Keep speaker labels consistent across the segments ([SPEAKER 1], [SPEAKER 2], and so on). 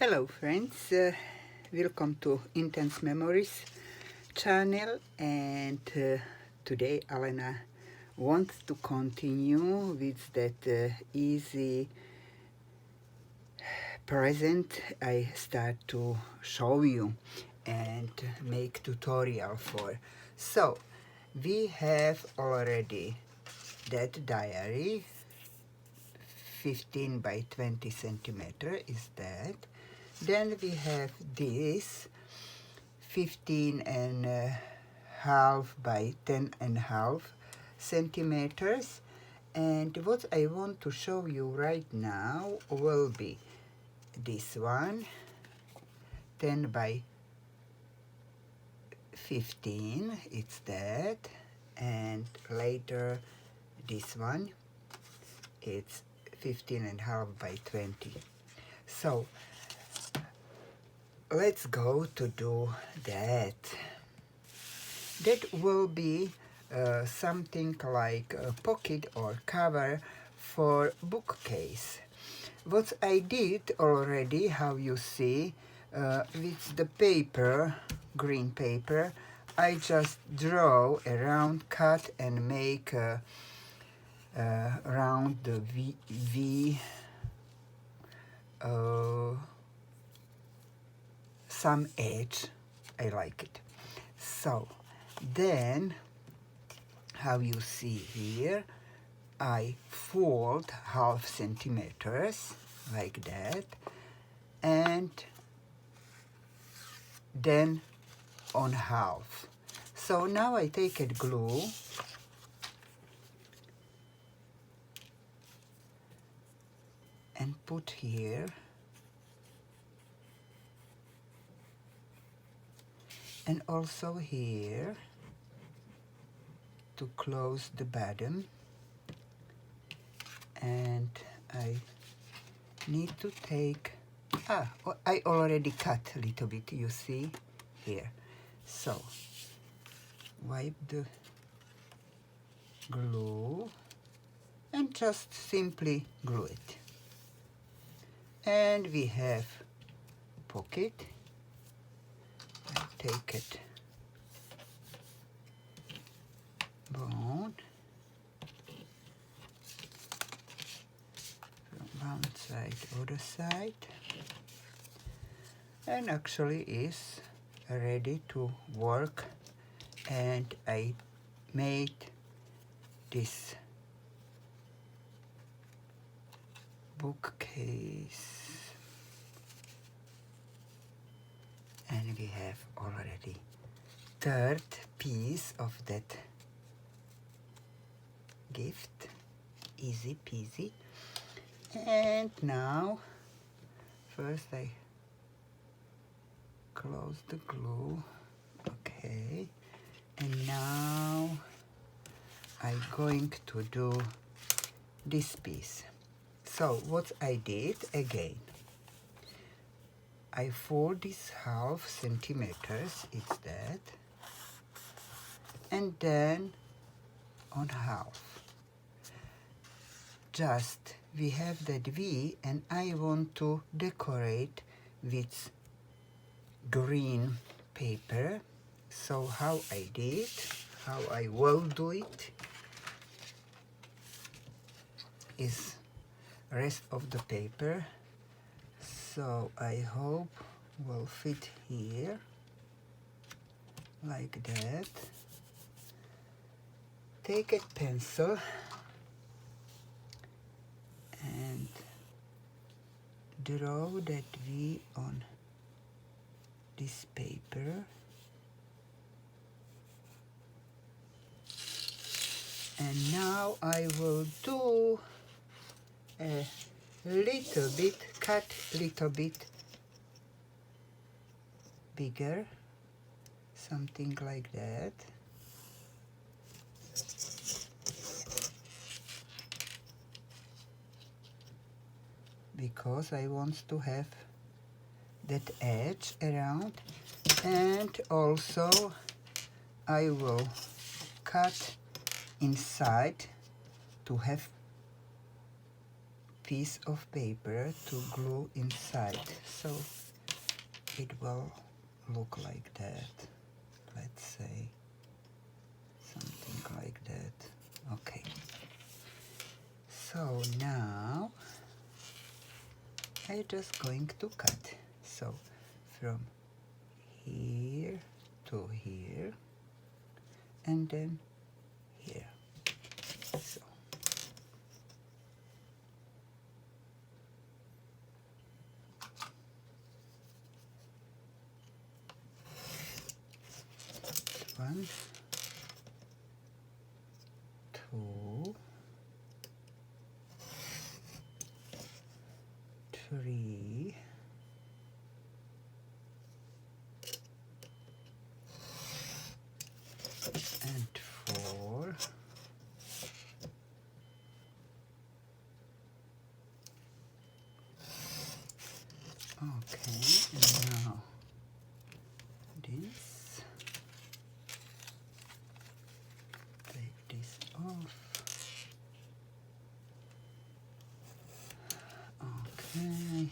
[SPEAKER 1] Hello friends, welcome to Intense Memories channel, and today Alena wants to continue with that easy present I start to show you and make tutorial for. So we have already that diary, 15 by 20 centimeter is that. Then we have this 15 and a half by 10 and a half centimeters, and what I want to show you right now will be this one, 10 by 15, it's that, and later this one, it's 15 and a half by 20. So let's go to do that. That will be something like a pocket or cover for bookcase. What I did already, how you see, with the paper, green paper, I just draw a round cut and make around the V some edge. I like it. So then, how you see here, I fold half centimeters like that, and then on half. So now I take a glue and put here, and also here to close the bottom, and I need to take, I already cut a little bit, you see here. So wipe the glue and just simply glue it. And we have pocket. I take it bone from one side, other side, and actually is ready to work. And I made this bookcase, and we have already third piece of that gift, easy peasy. And now first I close the glue, okay, and now I'm going to do this piece. So what I did again, I fold this half centimeters, it's that, and then on half. Just we have that V, and I want to decorate with green paper. So how I did, how I will do it, is rest of the paper. So I hope will fit here like that. Take a pencil and draw that V on this paper, and now I will do a little bit, cut little bit bigger, something like that. Because I want to have that edge around, and also I will cut inside to have piece of paper to glue inside, so it will look like that. Let's say something like that. Okay, so now I'm just going to cut, so from here to here and then here. So one, two, three, and four, okay, and now this, take this off, okay,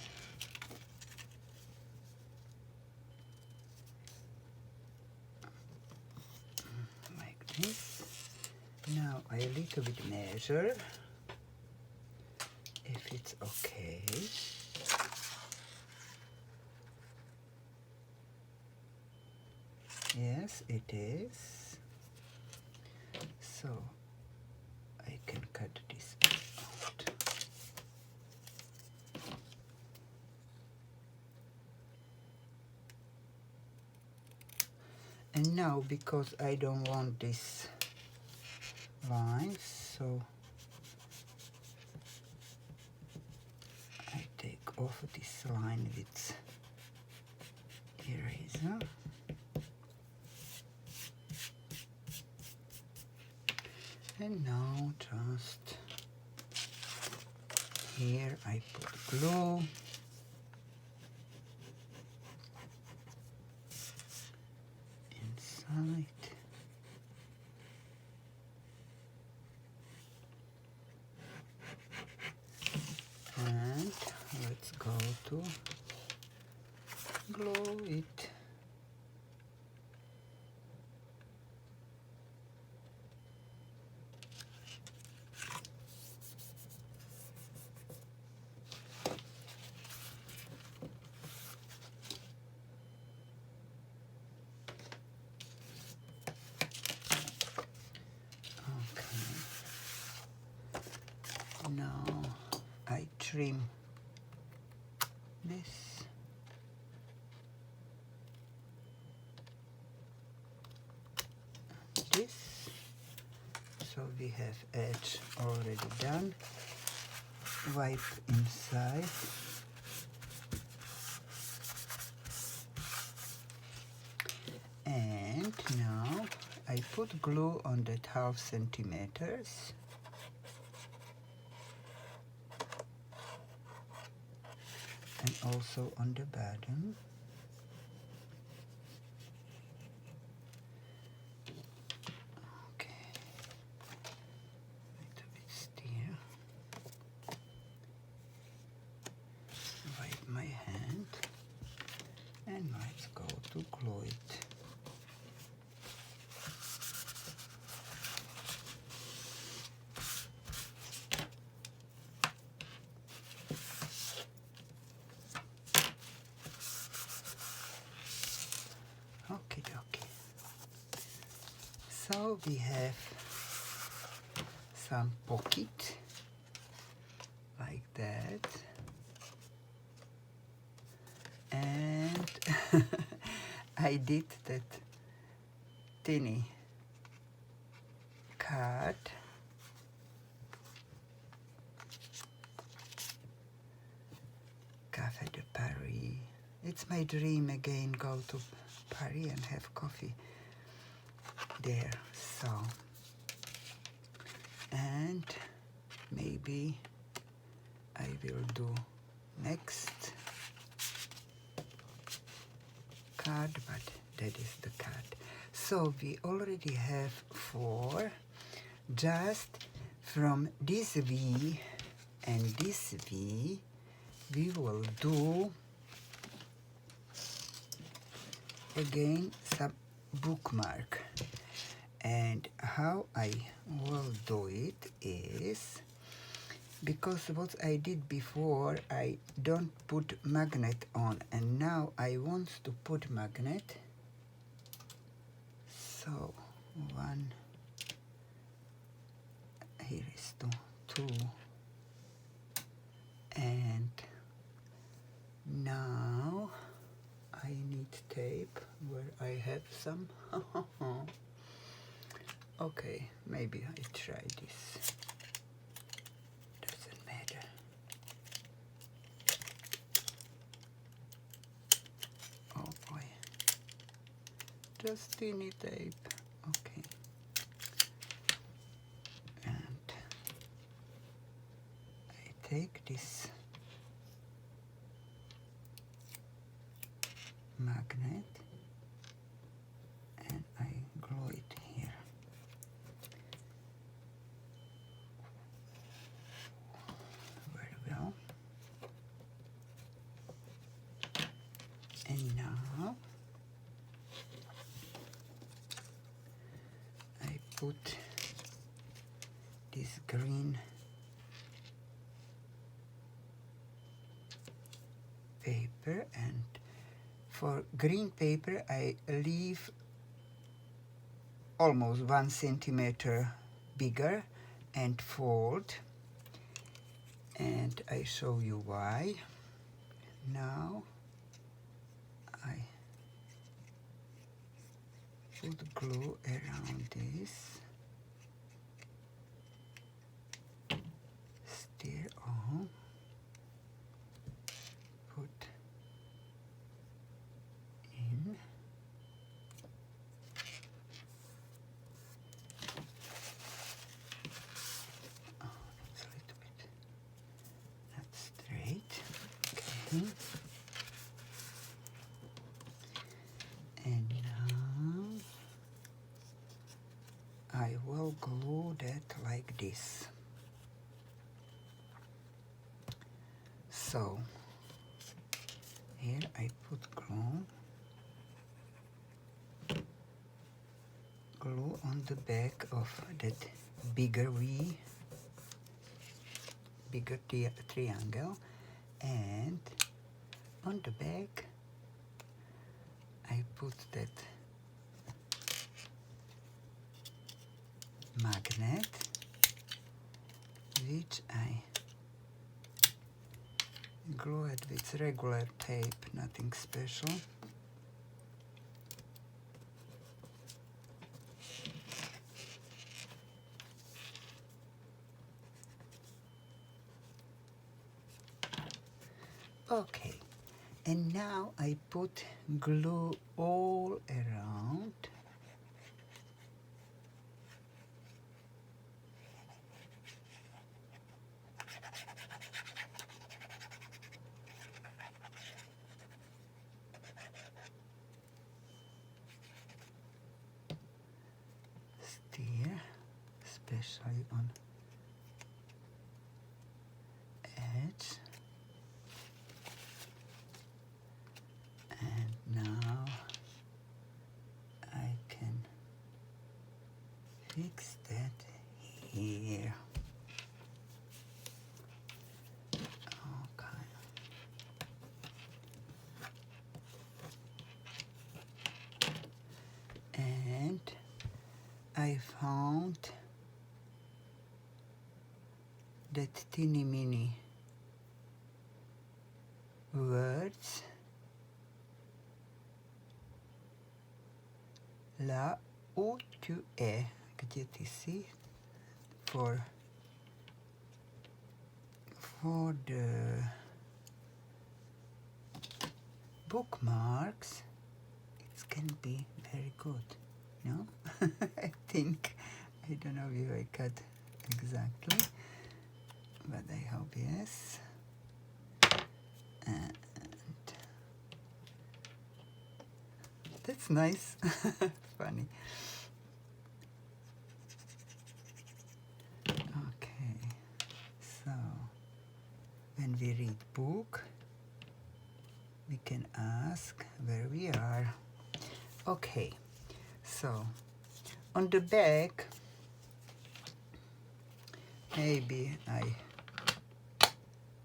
[SPEAKER 1] like this. Now I a little bit measure if it's okay. Yes, it is. So I can cut this out. And now, because I don't want this line, so I take off this line with eraser. And now just here I put glue. Inside. And let's go to glue it. Now I trim this. This. So we have edge already done. Wipe inside. And now I put glue on that 0.5 centimeters. And also on the bottom. Okay, a little bit still. Wipe my hand and let's go to glue it. Okay, okay. So we have some pocket like that, and I did that tiny card. Café de Paris. It's my dream again, go to Paris and have coffee there. So, and maybe I will do next card, but that is the card. So we already have 4. Just from this V And this V, we will do again some bookmark. And how I will do it is, because what I did before, I don't put magnet on, and now I want to put magnet. So one, here is two, and now I need tape where I have some. Okay, maybe I try this. Doesn't matter. Oh boy. Just teeny tape. Okay. And I take this magnet and I glue it here. Very well. And now I put this green paper, and for green paper I leave almost 1 centimeter bigger and fold, and I show you why. Now I put glue around this, stir on, put in, it's a little bit not straight, okay. And now I will glue that like this. So here I put glue on the back of that bigger V, bigger triangle, and on the back I put that magnet, which I glue it with regular tape, nothing special. Okay, and now I put glue all around. Stir, especially on edge. And now I can fix that here. Okay. And I found that teeny mini words, la où tu es, где ты си, for the bookmarks. It can be very good, no? I think, I don't know if I cut exactly, but I hope yes. And that's nice. Funny. Okay, so we can ask where we are. Okay, so on the back, maybe I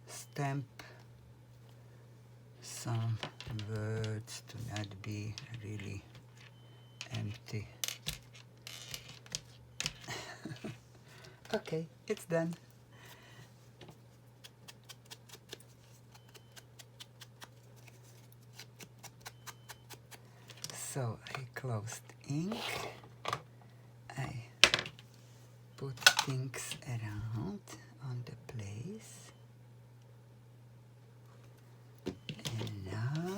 [SPEAKER 1] stamp some words to not be really empty. Okay, it's done. So I closed ink, I put things around on the place, and now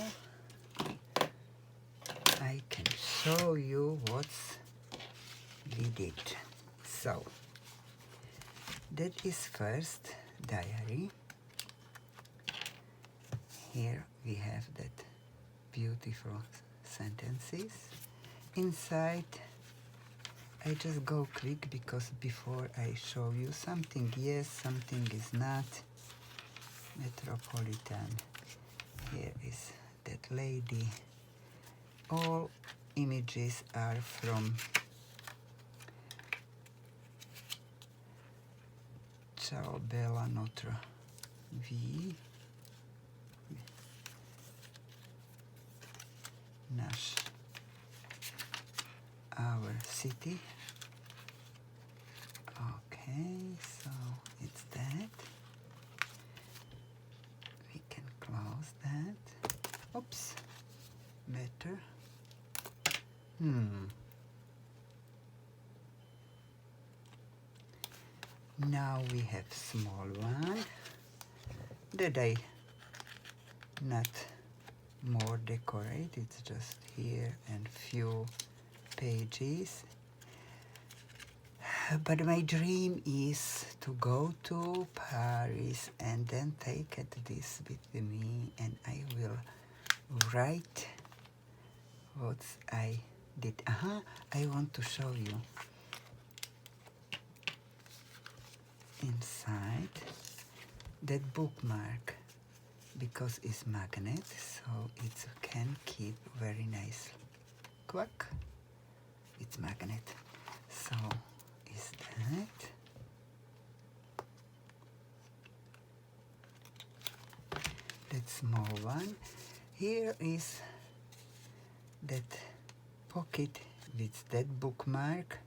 [SPEAKER 1] I can show you what we did. So that is first diary. Here we have that beautiful sentences. Inside I just go quick because before I show you something yes, something is not. Metropolitan, here is that lady. All images are from Ciao Bella Notre Vie. Nash, our city. Okay, so it's that. We can close that. Oops, better. Now we have small one that I not more decorate, it's just here and few pages. But my dream is to go to Paris and then take this with me, and I will write what I did. I want to show you. Inside that bookmark, because it's magnet, so it can keep very nice. Quack, it's magnet. So is that small one. Here is that pocket with that bookmark.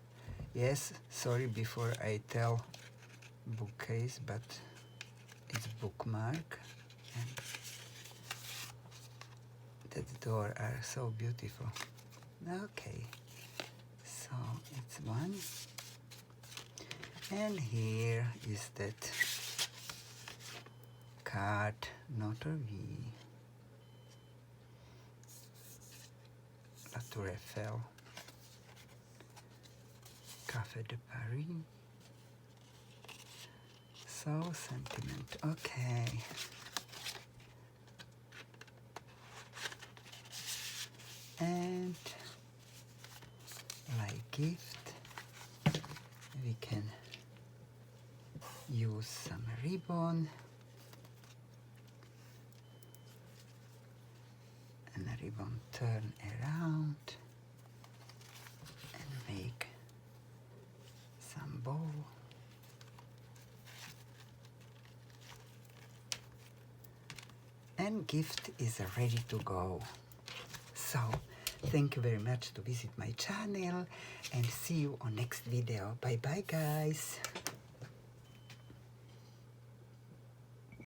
[SPEAKER 1] Yes, sorry before I tell bookcase, but it's bookmark. And that door are so beautiful. Okay, so it's one. And here is that card, Notre Vie, La Tour Eiffel, Café de Paris. So sentiment, okay. And like gift, we can use some ribbon and a ribbon turn around and make some bow. And gift is ready to go. So thank you very much to visit my channel, and see you on next video. Bye bye guys.